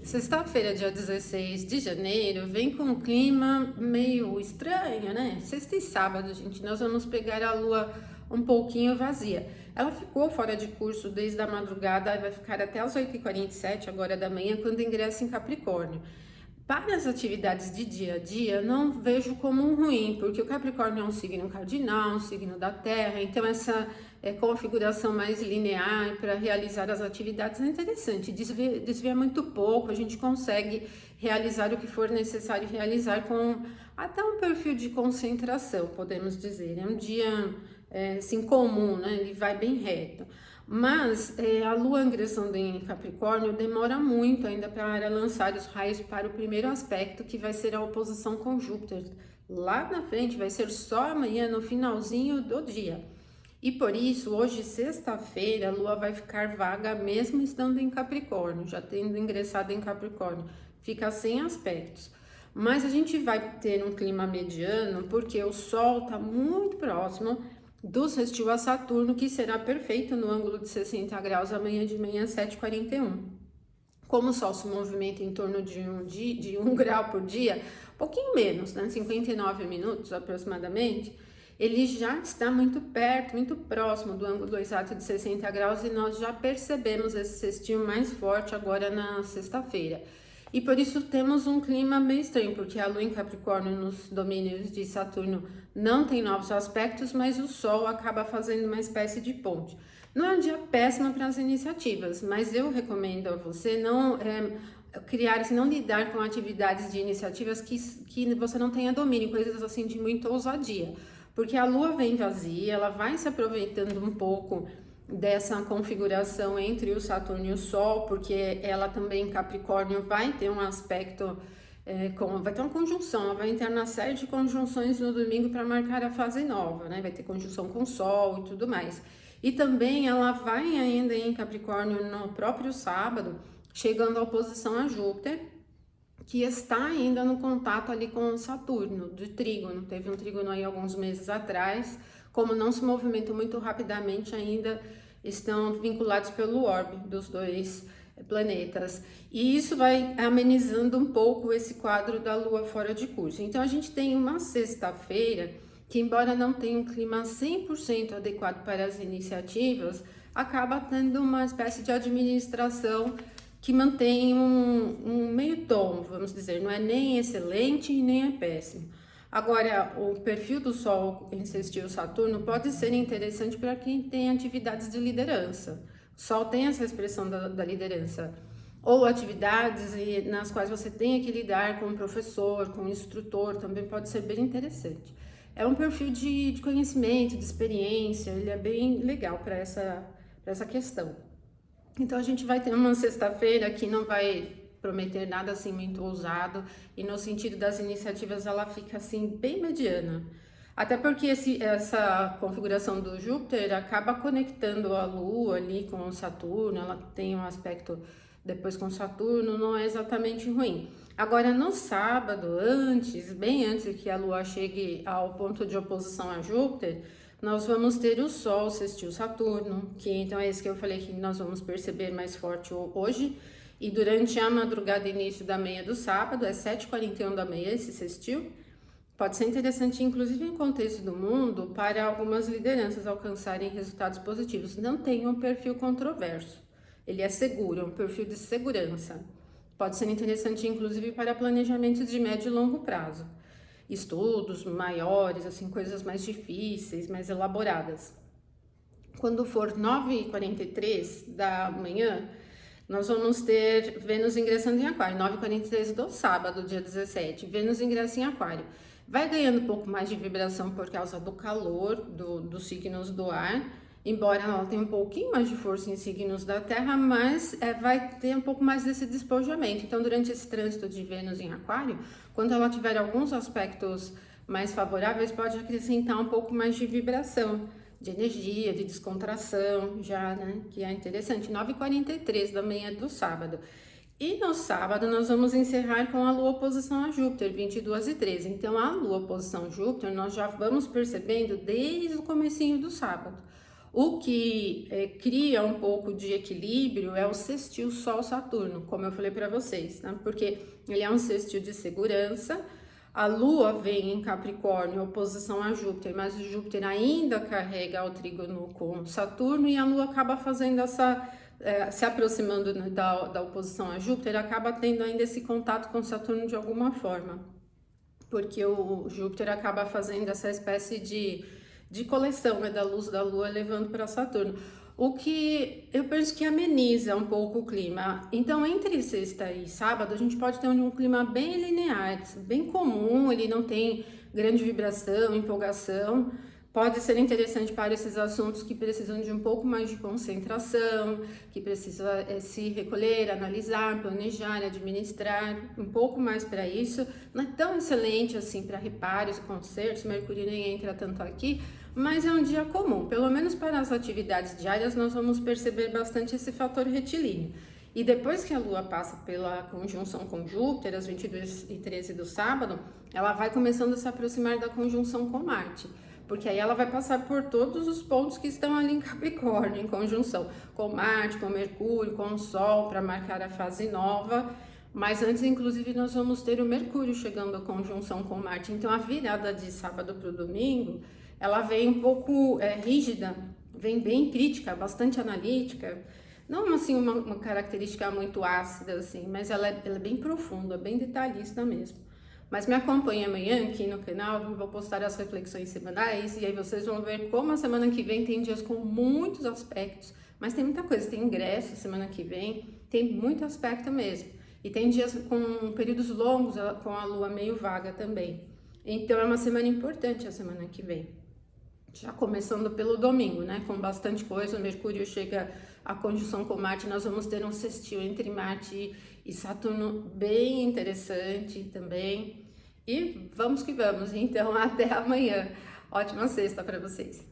Sexta-feira, dia 16 de janeiro, vem com um clima meio estranho, né? Sexta e sábado, gente, nós vamos pegar a lua um pouquinho vazia. Ela ficou fora de curso desde a madrugada, vai ficar até as 8h47 agora da manhã, quando ingressa em Capricórnio. Para as atividades de dia a dia, não vejo como um ruim, porque o Capricórnio é um signo cardinal, um signo da Terra, então essa configuração mais linear para realizar as atividades é interessante, desvia muito pouco, a gente consegue realizar o que for necessário realizar com até um perfil de concentração, podemos dizer. É um dia assim, comum, né? Ele vai bem reto. Mas a lua ingressando em Capricórnio demora muito ainda para lançar os raios para o primeiro aspecto, que vai ser a oposição com Júpiter. Lá na frente vai ser só amanhã, no finalzinho do dia. E por isso, hoje, sexta-feira, a lua vai ficar vaga mesmo estando em Capricórnio, já tendo ingressado em Capricórnio. Fica sem aspectos. Mas a gente vai ter um clima mediano porque o Sol está muito próximo do sextil a Saturno, que será perfeito no ângulo de 60 graus amanhã de manhã, 7h41. Como o Sol se movimenta em torno de 1 grau por dia, pouquinho menos, né? 59 minutos aproximadamente, ele já está muito perto, muito próximo do ângulo exato de 60 graus e nós já percebemos esse sextil mais forte agora na sexta-feira. E por isso temos um clima meio estranho, porque a lua em Capricórnio nos domínios de Saturno não tem novos aspectos, mas o Sol acaba fazendo uma espécie de ponte. Não é um dia péssimo para as iniciativas, mas eu recomendo a você não criar, assim, não lidar com atividades de iniciativas que você não tenha domínio, coisas assim de muita ousadia. Porque a lua vem vazia, ela vai se aproveitando um pouco dessa configuração entre o Saturno e o Sol, porque ela também, Capricórnio, vai ter um aspecto, vai ter uma conjunção, ela vai entrar na série de conjunções no domingo para marcar a fase nova, né? Vai ter conjunção com o Sol e tudo mais. E também ela vai ainda em Capricórnio no próprio sábado, chegando à oposição a Júpiter, que está ainda no contato ali com Saturno, de trígono. Teve um trígono aí alguns meses atrás, como não se movimentam muito rapidamente ainda, estão vinculados pelo orbe dos dois planetas. E isso vai amenizando um pouco esse quadro da Lua fora de curso. Então a gente tem uma sexta-feira que, embora não tenha um clima 100% adequado para as iniciativas, acaba tendo uma espécie de administração que mantém um meio tom, vamos dizer, não é nem excelente e nem é péssimo. Agora, o perfil do Sol em sextil Saturno pode ser interessante para quem tem atividades de liderança. O Sol tem essa expressão da liderança, ou atividades nas quais você tenha que lidar com um professor, com um instrutor, também pode ser bem interessante. É um perfil de conhecimento, de experiência, ele é bem legal para essa questão. Então a gente vai ter uma sexta-feira que não vai prometer nada assim muito ousado, e no sentido das iniciativas ela fica assim bem mediana. Até porque essa configuração do Júpiter acaba conectando a Lua ali com o Saturno, ela tem um aspecto depois com Saturno, não é exatamente ruim. Agora no sábado, bem antes que a Lua chegue ao ponto de oposição a Júpiter, nós vamos ter o Sol sextil Saturno, que então é esse que eu falei que nós vamos perceber mais forte hoje, e durante a madrugada e início da manhã do sábado, é 7h41 da manhã esse sextil. Pode ser interessante, inclusive em contexto do mundo, para algumas lideranças alcançarem resultados positivos. Não tem um perfil controverso, ele é seguro, é um perfil de segurança. Pode ser interessante, inclusive, para planejamentos de médio e longo prazo. Estudos maiores, assim, coisas mais difíceis, mais elaboradas. Quando for 9h43 da manhã, nós vamos ter Vênus ingressando em Aquário, 9h43 do sábado, dia 17. Vênus ingressa em Aquário. Vai ganhando um pouco mais de vibração por causa do calor dos signos do ar, embora ela tenha um pouquinho mais de força em signos da Terra, mas vai ter um pouco mais desse despojamento. Então, durante esse trânsito de Vênus em Aquário, quando ela tiver alguns aspectos mais favoráveis, pode acrescentar um pouco mais de vibração, de energia, de descontração, já, né? Que é interessante. 9h43 da manhã do sábado. E no sábado nós vamos encerrar com a Lua oposição a Júpiter, 22h13. Então, a Lua oposição a Júpiter nós já vamos percebendo desde o comecinho do sábado. O que cria um pouco de equilíbrio é o sextil Sol-Saturno, como eu falei para vocês, né? Porque ele é um sextil de segurança. A Lua vem em Capricórnio, oposição a Júpiter, mas o Júpiter ainda carrega o trígono com Saturno e a Lua acaba fazendo essa, se aproximando da oposição a Júpiter, acaba tendo ainda esse contato com Saturno de alguma forma, porque o Júpiter acaba fazendo essa espécie de coleção, né, da luz da Lua levando para Saturno. O que eu penso que ameniza um pouco o clima. Então, entre sexta e sábado, a gente pode ter um clima bem linear, bem comum, ele não tem grande vibração, empolgação. Pode ser interessante para esses assuntos que precisam de um pouco mais de concentração, que precisam se recolher, analisar, planejar, administrar, um pouco mais para isso. Não é tão excelente assim para reparos, concertos, Mercúrio nem entra tanto aqui, mas é um dia comum. Pelo menos para as atividades diárias, nós vamos perceber bastante esse fator retilíneo. E depois que a Lua passa pela conjunção com Júpiter, às 22h13 do sábado, ela vai começando a se aproximar da conjunção com Marte. Porque aí ela vai passar por todos os pontos que estão ali em Capricórnio, em conjunção com Marte, com Mercúrio, com o Sol, para marcar a fase nova. Mas antes, inclusive, nós vamos ter o Mercúrio chegando à conjunção com Marte. Então, a virada de sábado para o domingo, ela vem um pouco rígida, vem bem crítica, bastante analítica. Não, assim, uma característica muito ácida, assim, mas ela é bem profunda, bem detalhista mesmo. Mas me acompanhe amanhã aqui no canal, eu vou postar as reflexões semanais e aí vocês vão ver como a semana que vem tem dias com muitos aspectos, mas tem muita coisa, tem ingresso semana que vem, tem muito aspecto mesmo. E tem dias com períodos longos, com a lua meio vaga também. Então é uma semana importante a semana que vem. Já começando pelo domingo, né? Com bastante coisa, o Mercúrio chega à conjunção com Marte, nós vamos ter um sextil entre Marte e Saturno bem interessante também. E vamos que vamos, então até amanhã. Ótima sexta para vocês.